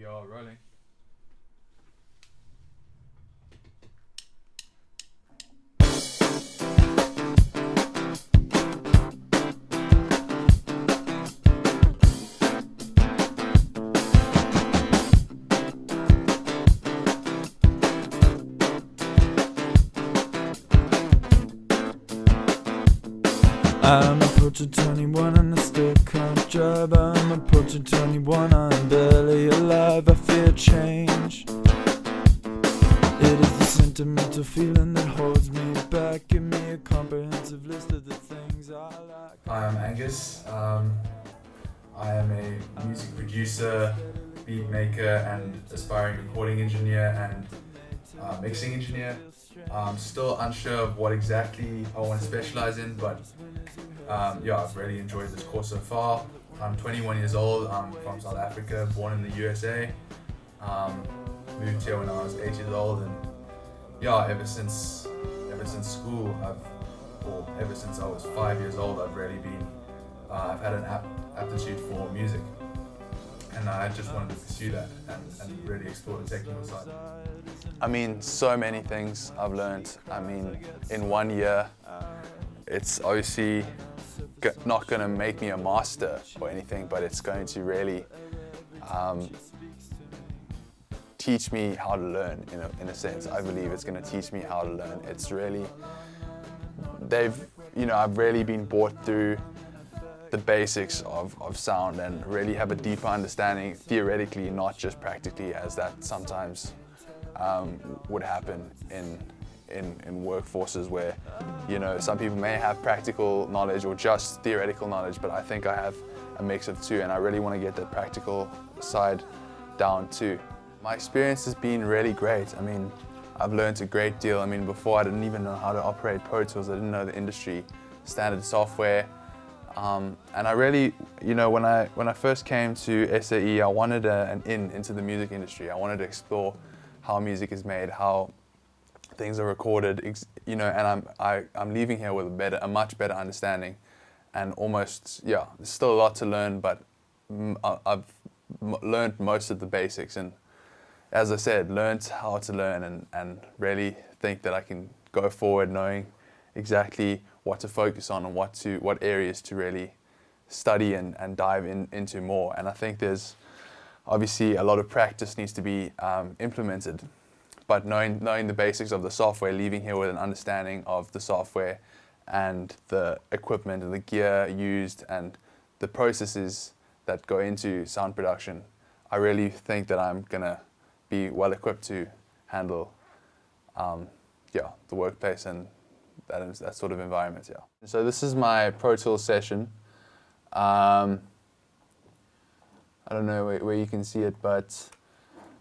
are rolling. I'm approaching 21 and I still can't drive. I'm approaching 21, I'm barely alive. I fear change. It is the sentimental feeling that holds me back. Give me a comprehensive list of the things I like. Hi, I'm Angus. I am a music producer, beat maker, and aspiring recording engineer and mixing engineer. I'm still unsure of what exactly I want to specialize in, but I've really enjoyed this course so far. I'm 21 years old. I'm from South Africa, born in the USA. Moved here when I was 8 years old, and ever since school, ever since I was 5 years old, I've really been I've had an aptitude for music, and I just wanted to pursue that and really explore the technical side. I mean, so many things I've learned. I mean, in 1 year, it's obviously not going to make me a master or anything, but it's going to really teach me how to learn, in a sense. I believe it's going to teach me how to learn. It's really, I've really been brought through the basics of sound and really have a deeper understanding theoretically, not just practically, as that sometimes would happen in workforces where, some people may have practical knowledge or just theoretical knowledge, but I think I have a mix of two, and I really want to get the practical side down too. My experience has been really great. I mean, I've learned a great deal. I mean, before I didn't even know how to operate Pro Tools. I didn't know the industry standard software. And I really, when I first came to SAE, I wanted an into the music industry. I wanted to explore how music is made, how things are recorded, and I'm leaving here with a much better understanding, and almost, there's still a lot to learn, but I've learned most of the basics, and as I said, learned how to learn, and really think that I can go forward knowing exactly what to focus on and what areas to really study and dive into more. And I think there's obviously a lot of practice needs to be implemented, but knowing the basics of the software, leaving here with an understanding of the software and the equipment and the gear used and the processes that go into sound production, I really think that I'm gonna be well equipped to handle the workplace and that sort of environment. So this is my Pro Tools session. I don't know where you can see it, but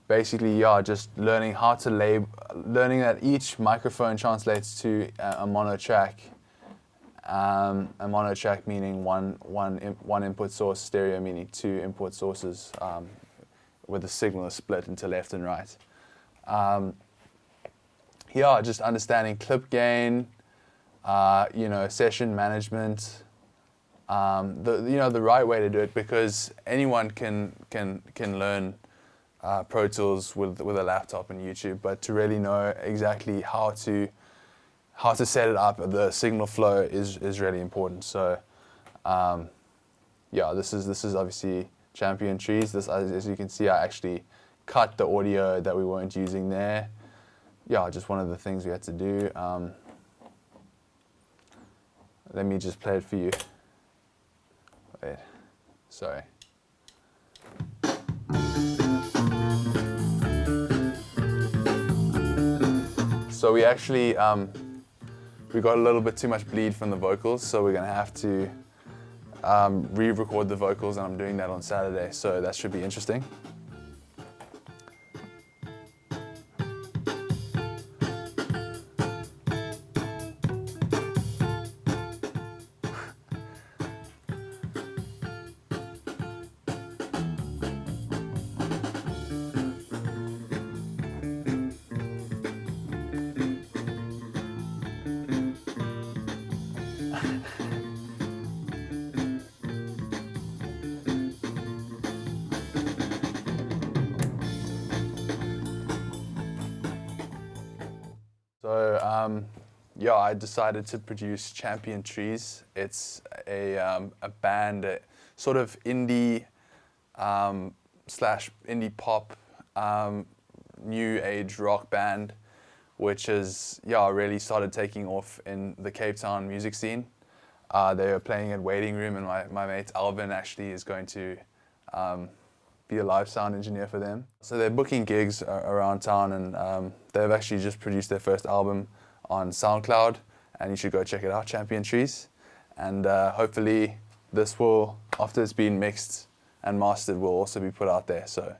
basically, just learning how to learning that each microphone translates to a mono track. A mono track meaning one input source, stereo meaning two input sources, with the signal split into left and right. Just understanding clip gain, session management, the right way to do it, because anyone can learn Pro Tools with a laptop and YouTube, but to really know exactly how to set it up, the signal flow is really important. So this is obviously Champion Trees. This, as you can see, I actually cut the audio that we weren't using there. Just one of the things we had to do. Let me just play it for you. Wait, sorry. So we actually, we got a little bit too much bleed from the vocals, so we're gonna have to re-record the vocals, and I'm doing that on Saturday, so that should be interesting. So yeah, I decided to produce Champion Trees. It's a band, a sort of indie slash indie pop, new age rock band, which has really started taking off in the Cape Town music scene. They were playing at Waiting Room, and my mate Alvin actually is going to be a live sound engineer for them. So they're booking gigs around town, and they've actually just produced their first album on SoundCloud, and you should go check it out, Champion Trees. And hopefully this will, after it's been mixed and mastered, will also be put out there. So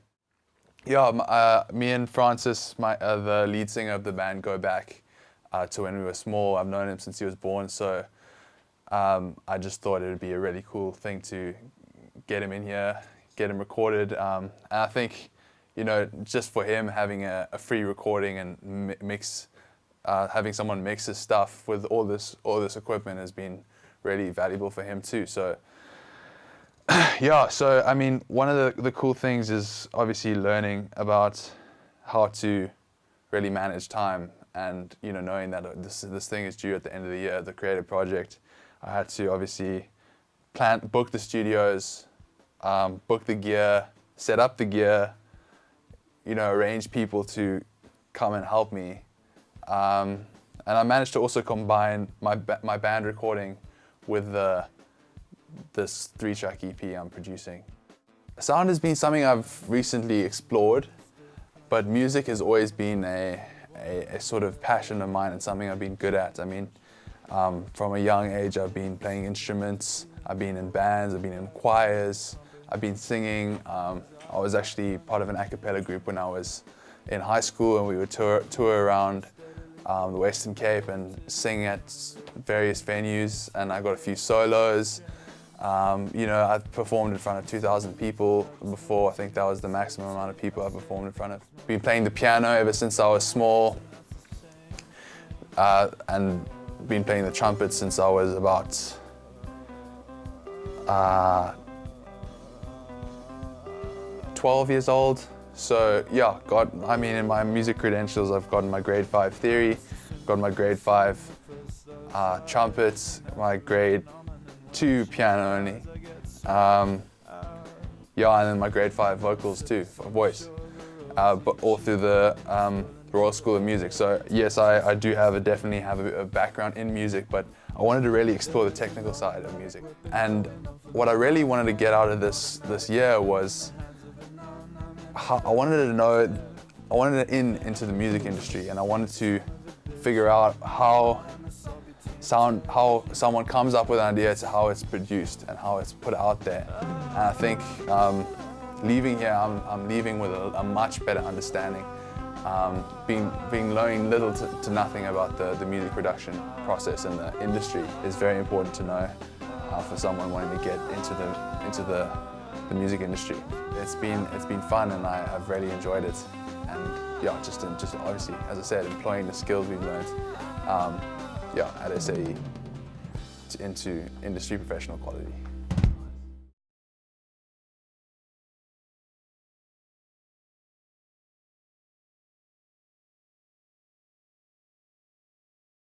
yeah, me and Francis, the lead singer of the band, go back to when we were small. I've known him since he was born, so I just thought it would be a really cool thing to get him in here, get him recorded. And I think, just for him, having a free recording and having someone mix his stuff with all this equipment has been really valuable for him too. So yeah, so I mean, one of the cool things is obviously learning about how to really manage time, and knowing that this thing is due at the end of the year, the creative project. I had to obviously book the studios, book the gear, set up the gear, arrange people to come and help me. And I managed to also combine my band recording with this 3-track EP I'm producing. Sound has been something I've recently explored, but music has always been a sort of passion of mine and something I've been good at. I mean, from a young age, I've been playing instruments, I've been in bands, I've been in choirs, I've been singing. I was actually part of an a cappella group when I was in high school, and we would tour around the Western Cape and sing at various venues, and I got a few solos. I've performed in front of 2,000 people before. I think that was the maximum amount of people I've performed in front of. Been playing the piano ever since I was small, and been playing the trumpet since I was about 12 years old. So yeah, in my music credentials, I've gotten my grade 5 theory, got my grade 5 trumpets, my grade 2 piano only. And then my grade 5 vocals too, voice, but all through the Royal School of Music. So yes, I do definitely have a background in music, but I wanted to really explore the technical side of music. And what I really wanted to get out of this year was I wanted into the music industry, and I wanted to figure out how someone comes up with an idea to how it's produced and how it's put out there. And I think leaving here, I'm leaving with a much better understanding. Being knowing little to nothing about the music production process and the industry is very important to know for someone wanting to get into the music industry. It's been fun, and I've really enjoyed it. And yeah, just obviously, as I said, employing the skills we've learned at SAE into industry professional quality.